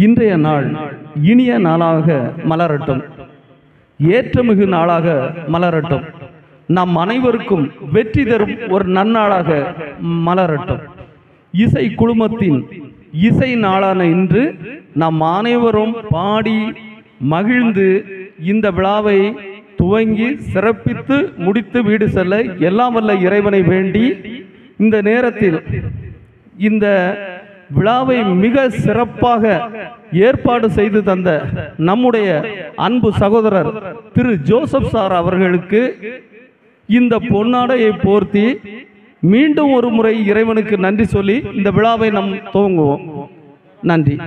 இன்றைய நாள் இனிய நாளாக மலரட்டும், ஏற்றமிகு நாளாக மலரட்டும், நம் அனைவருக்கும் வெற்றி தரும் ஒரு நன்னாளாக மலரட்டும். இசை குழுமத்தின் இசை நாளான இன்று நாம் அனைவரும் பாடி மகிழ்ந்து இந்த விழாவை துவங்கி சிறப்பித்து முடித்து வீடு செல்ல எல்லாம் வல்ல இறைவனை வேண்டி இந்த நேரத்தில் இந்த விழாவை மிக சிறப்பாக ஏற்பாடு செய்து தந்த நம்முடைய அன்பு சகோதரர் திரு ஜோசப் சார் அவர்களுக்கு இந்த பொன்னாடையை போர்த்தி மீண்டும் ஒரு முறை இறைவனுக்கு நன்றி சொல்லி இந்த விழாவை நாம் துவங்குவோம். நன்றி.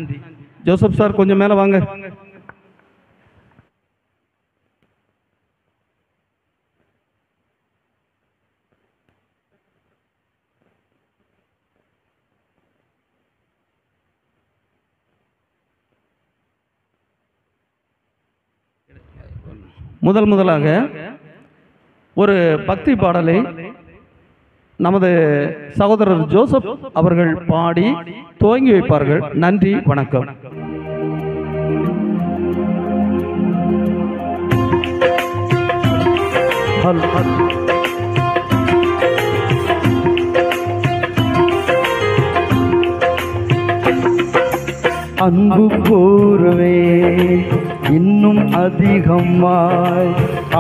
ஜோசப் சார் கொஞ்சம் மேல வாங்க. முதலாக ஒரு பக்தி பாடலை நமது சகோதரர் ஜோசப் அவர்கள் பாடி துவங்கி வைப்பார்கள். நன்றி, வணக்கம். அன்பு கூறுவே இன்னும் அதிகமாய்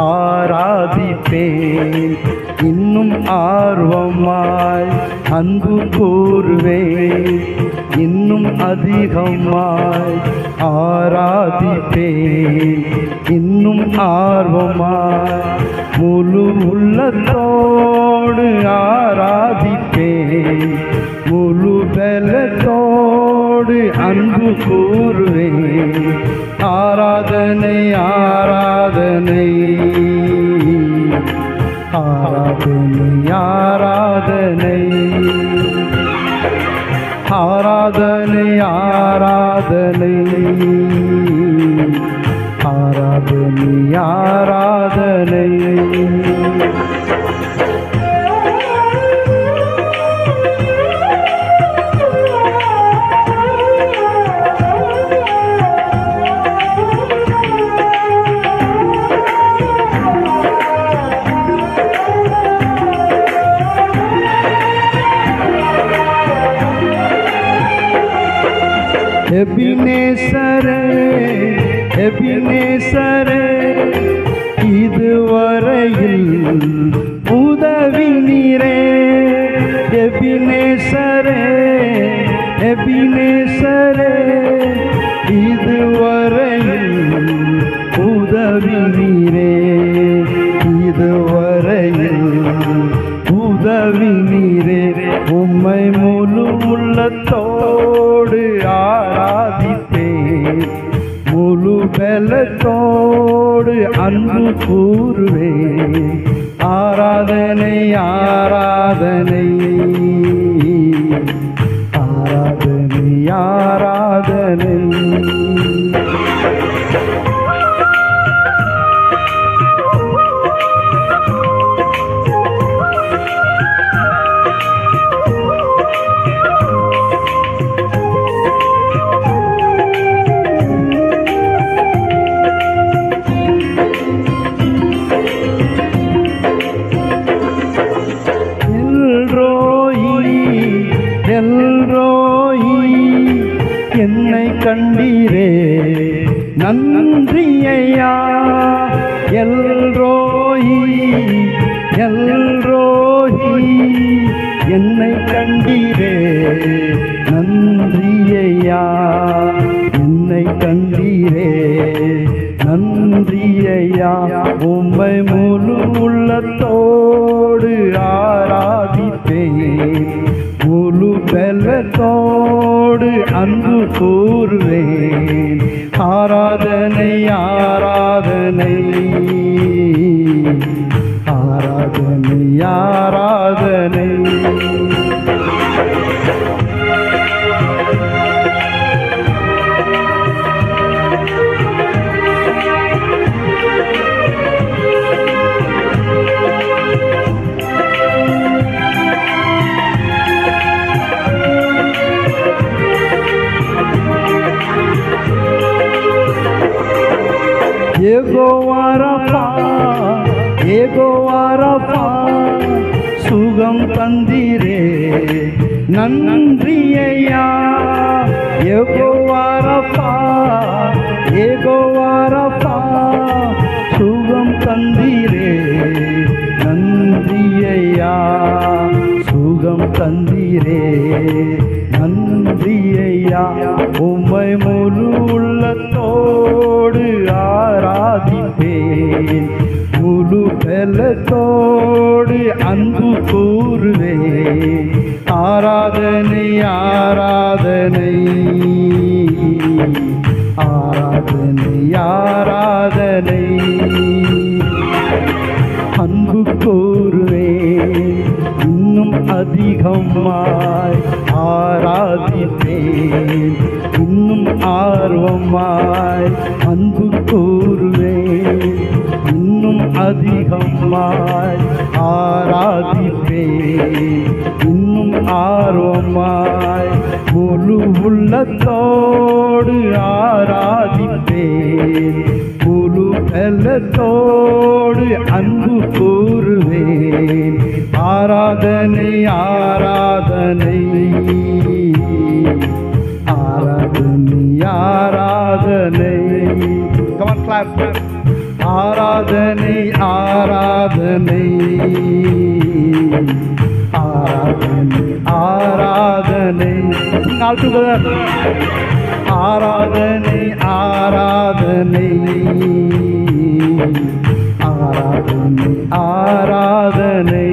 ஆராதிப்பேன், இன்னும் ஆர்வமாய் அன்பு கூறுவே இன்னும் அதிகமாய் ஆராதிப்பேன், இன்னும் ஆர்வமாய் முழு உள்ளத்தோடு ஆராதிப்பேன், முழு பலத்தோடு அன்பு கூறுவேன். ஆராதனை ஆராதனை ஆராதனை ஆராதனை ஆராதனை ஆராதனை ஆராதனை ஆராதனை. எபினேசரே எபினேசரே இதுவரையில் உதவி நீரே, எபினேசரே எபினேசரே இதுவரையில் உதவி நீரே, இதுவரையில் உதவி நீரே. உம்மை முழு உள்ளத்தோடு ஆராதிப்பேன், முழு பலத்தோடு அன்பு கூறுவேன். ஆராதனை ஆராதனை ஆராதனை ஆராதனை. என்னை கண்டீரே நன்றி ஐயா, எல்ரோஹி எல்ரோஹி என்னை கண்டீரே நன்றி ஐயா, என்னை கண்டீரே நன்றி ஐயா. உம்மை முழு உள்ளத்தோடு ஆராதிப்பேன், முழு பலத்தோடு அன்பு கூறுவேன். ஆராதனை ஆராதனை ஆராதனை ஆராதனை. யெகோவா ரஃபா, யெகோவா ரஃபா, சுகம் தந்தீரே நன்றி ஐயா. யெகோவா ரஃபா, யெகோவா ரஃபா, சுகம் தந்தீரே நன்றி ஐயா. சுகம் தந்தீரே நன்றி ஐயா. உம்மை முழு உள்ளத்தோடு ஆராதிப்பேன், முழு பலத்தோடு அன்பு கூறுவேன். ஆராதனை ஆராதனை ஆராதனை ஆராதனை, அன்பு கூறுவேன் இன்னும் அதிகமாய் ஆராதிப்பேன், இன்னும் ஆர்வமாய் அன்பு கூறுவேன், இன்னும் அதிகமாய் ஆராதிப்பேன், இன்னும் ஆர்வமாய் முழு உள்ளத்தோடு ஆராதிப்பேன், முழு பலத்தோடு அன்பு கூறுவேன். ஆராதனை ஆராதனை ஆராதனை ஆராதனை. Come on, clap. ஆராதனை ஆராதனை ஆராதனை ஆராதனை. All together. ஆராதனை ஆராதனை ஆராதனை ஆராதனை.